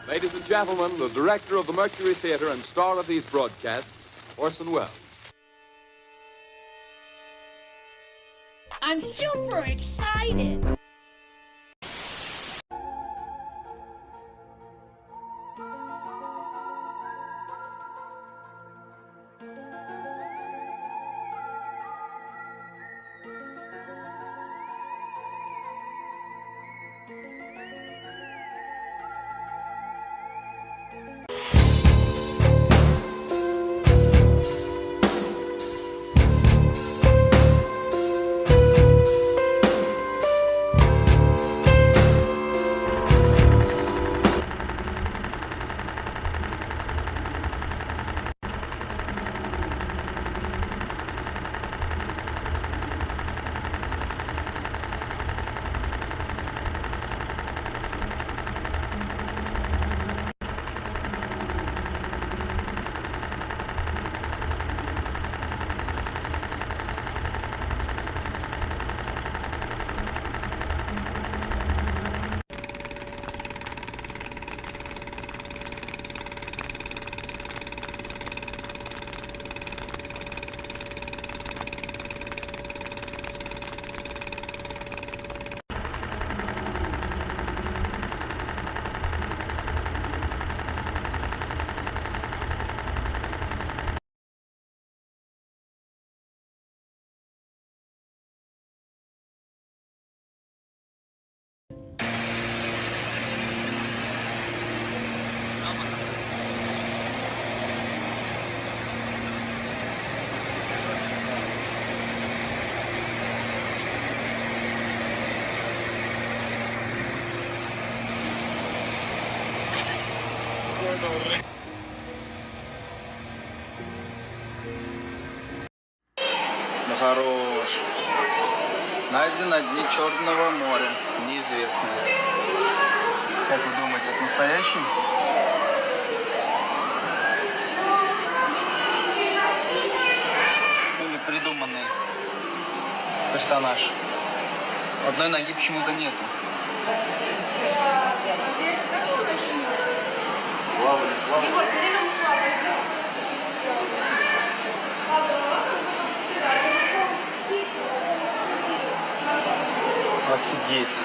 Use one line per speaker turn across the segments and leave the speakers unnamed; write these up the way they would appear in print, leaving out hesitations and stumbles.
Ladies and gentlemen, the director of the Mercury Theater and star of these broadcasts, Orson Welles.
I'm super excited!
Ну хорош. Найден на дне Черного моря. Неизвестный. Как вы думаете, это настоящий? Или придуманный персонаж? Одной ноги почему-то нету. Офигеть.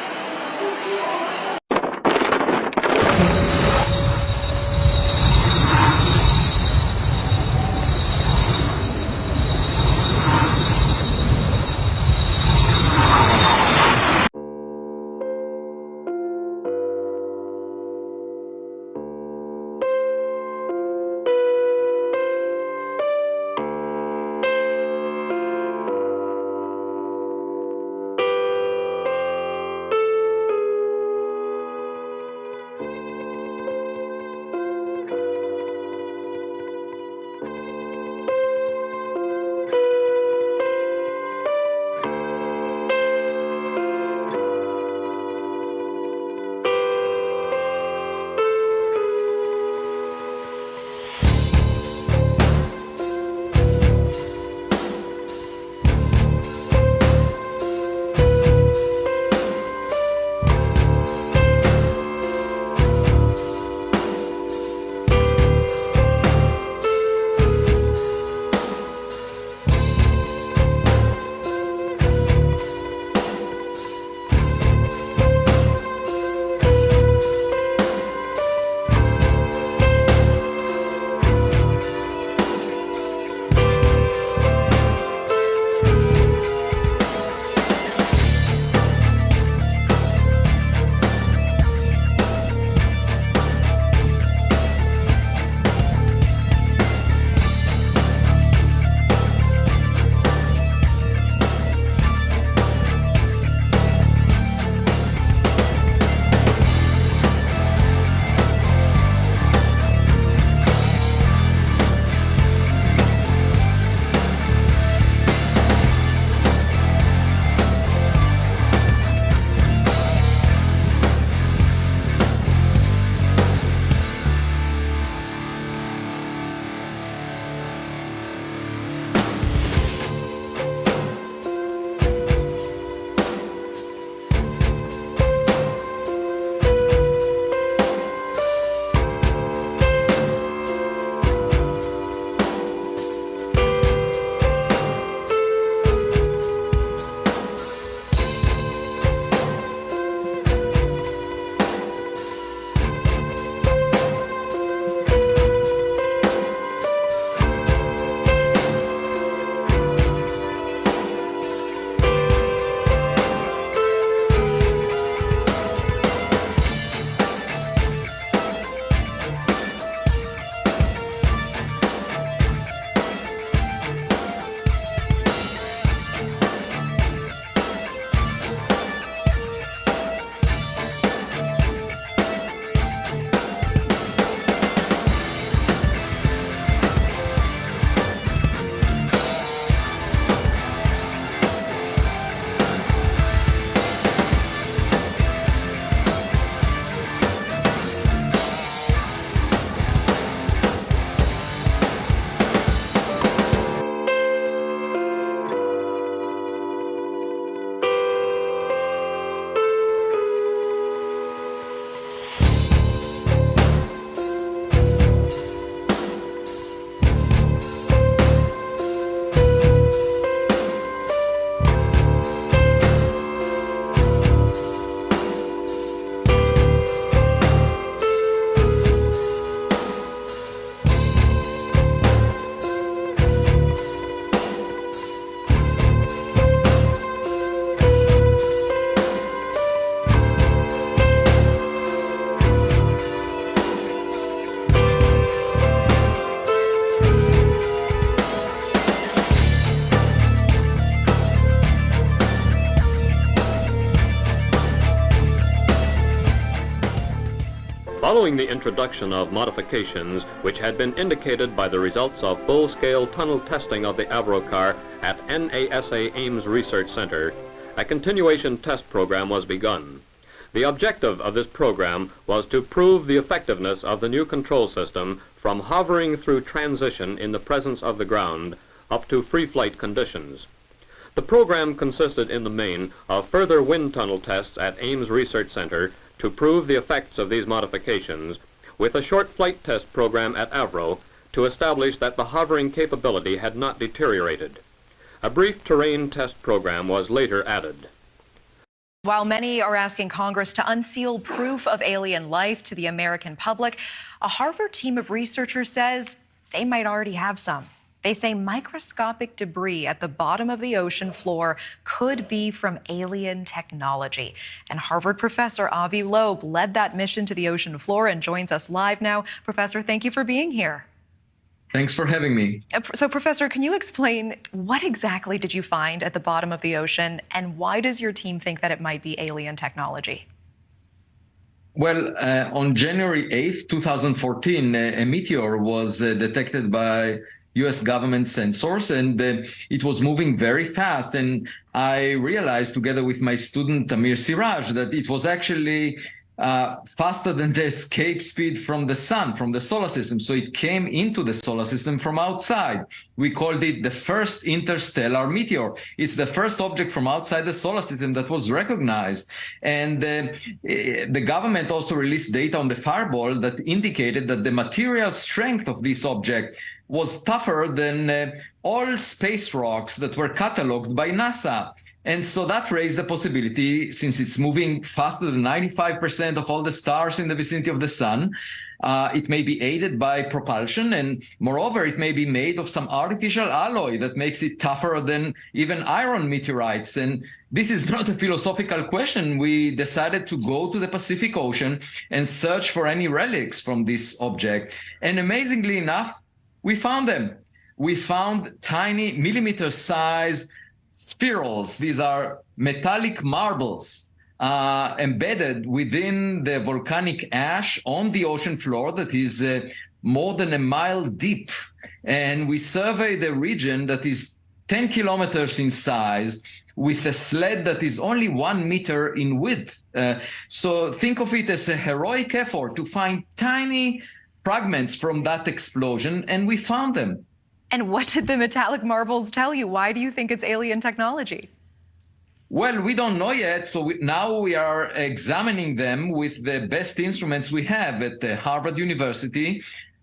Following the introduction of modifications which had been indicated by the results of full-scale tunnel testing of the Avro car at NASA Ames Research Center, a continuation test program was begun. The objective of this program was to prove the effectiveness of the new control system from hovering through transition in the presence of the ground up to free flight conditions. The program consisted in the main of further wind tunnel tests at Ames Research Center to prove the effects of these modifications, with a short flight test program at Avro to establish that the hovering capability had not deteriorated. A brief terrain test program was later added.
While many are asking Congress to unseal proof of alien life to the American public, a Harvard team of researchers says they might already have some. They say microscopic debris at the bottom of the ocean floor could be from alien technology. And Harvard professor Avi Loeb led that mission to the ocean floor and joins us live now. Professor, thank you for being here.
Thanks for having me.
So, Professor, can you explain what exactly did you find at the bottom of the ocean, and why does your team think that it might be alien technology?
Well, on January 8th, 2014, a meteor was detected by U.S. government sensors, and it was moving very fast. And I realized, together with my student Amir Siraj, that it was actually faster than the escape speed from the sun, from the solar system. So it came into the solar system from outside. We called it the first interstellar meteor. It's the first object from outside the solar system that was recognized. And the government also released data on the fireball that indicated that the material strength of this object was tougher than all space rocks that were cataloged by NASA. And so that raised the possibility, since it's moving faster than 95% of all the stars in the vicinity of the sun, it may be aided by propulsion, and moreover, it may be made of some artificial alloy that makes it tougher than even iron meteorites. And this is not a philosophical question. We decided to go to the Pacific Ocean and search for any relics from this object. And amazingly enough, we found them. We found tiny millimeter-sized spherules. These are metallic marbles embedded within the volcanic ash on the ocean floor that is more than a mile deep. And we surveyed a region that is 10 kilometers in size with a sled that is only 1 meter in width. So think of it as a heroic effort to find tiny fragments from that explosion, and we found them.
And what did the metallic marbles tell you? Why do you think it's alien technology?
Well, we don't know yet, so now we are examining them with the best instruments we have at Harvard University.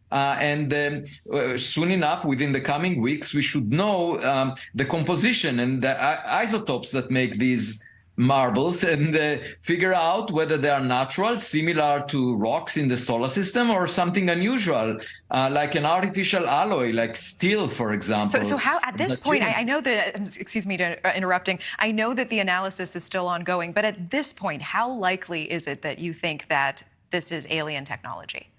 Soon enough, within the coming weeks, we should know the composition and the isotopes that make these marbles, and figure out whether they are natural, similar to rocks in the solar system, or something unusual, like an artificial alloy, like steel, for example.
So how, at this point, I know that, excuse me to interrupting, I know that the analysis is still ongoing, but at this point, how likely is it that you think that this is alien technology?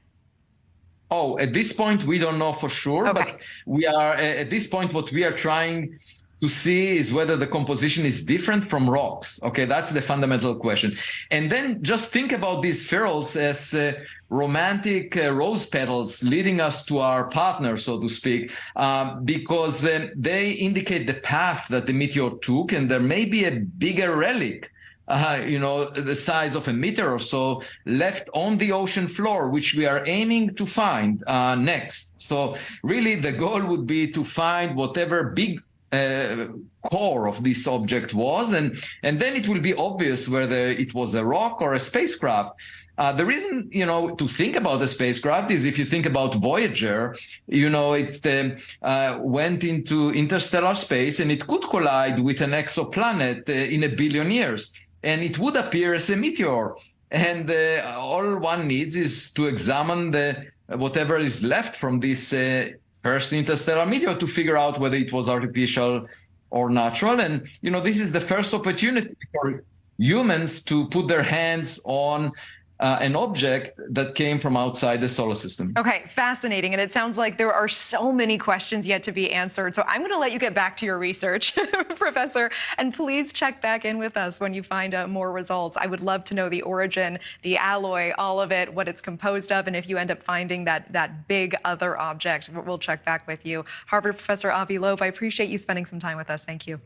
Oh, at this point, we don't know for sure,
okay.
But we are, at this point, what we are trying to see is whether the composition is different from rocks. Okay, that's the fundamental question. And then just think about these spherules as romantic rose petals leading us to our partner, so to speak, because they indicate the path that the meteor took, and there may be a bigger relic, the size of a meter or so, left on the ocean floor, which we are aiming to find next. So really the goal would be to find whatever big core of this object was, and then it will be obvious whether it was a rock or a spacecraft. The reason, to think about a spacecraft is, if you think about Voyager, it went into interstellar space, and it could collide with an exoplanet in 1 billion years, and it would appear as a meteor. And all one needs is to examine whatever is left from this first interstellar meteor to figure out whether it was artificial or natural. And, this is the first opportunity for humans to put their hands on an object that came from outside the solar system.
Okay, fascinating. And it sounds like there are so many questions yet to be answered. So I'm going to let you get back to your research, Professor, and please check back in with us when you find out more results. I would love to know the origin, the alloy, all of it, what it's composed of, and if you end up finding that big other object, we'll check back with you. Harvard Professor Avi Loeb, I appreciate you spending some time with us. Thank you.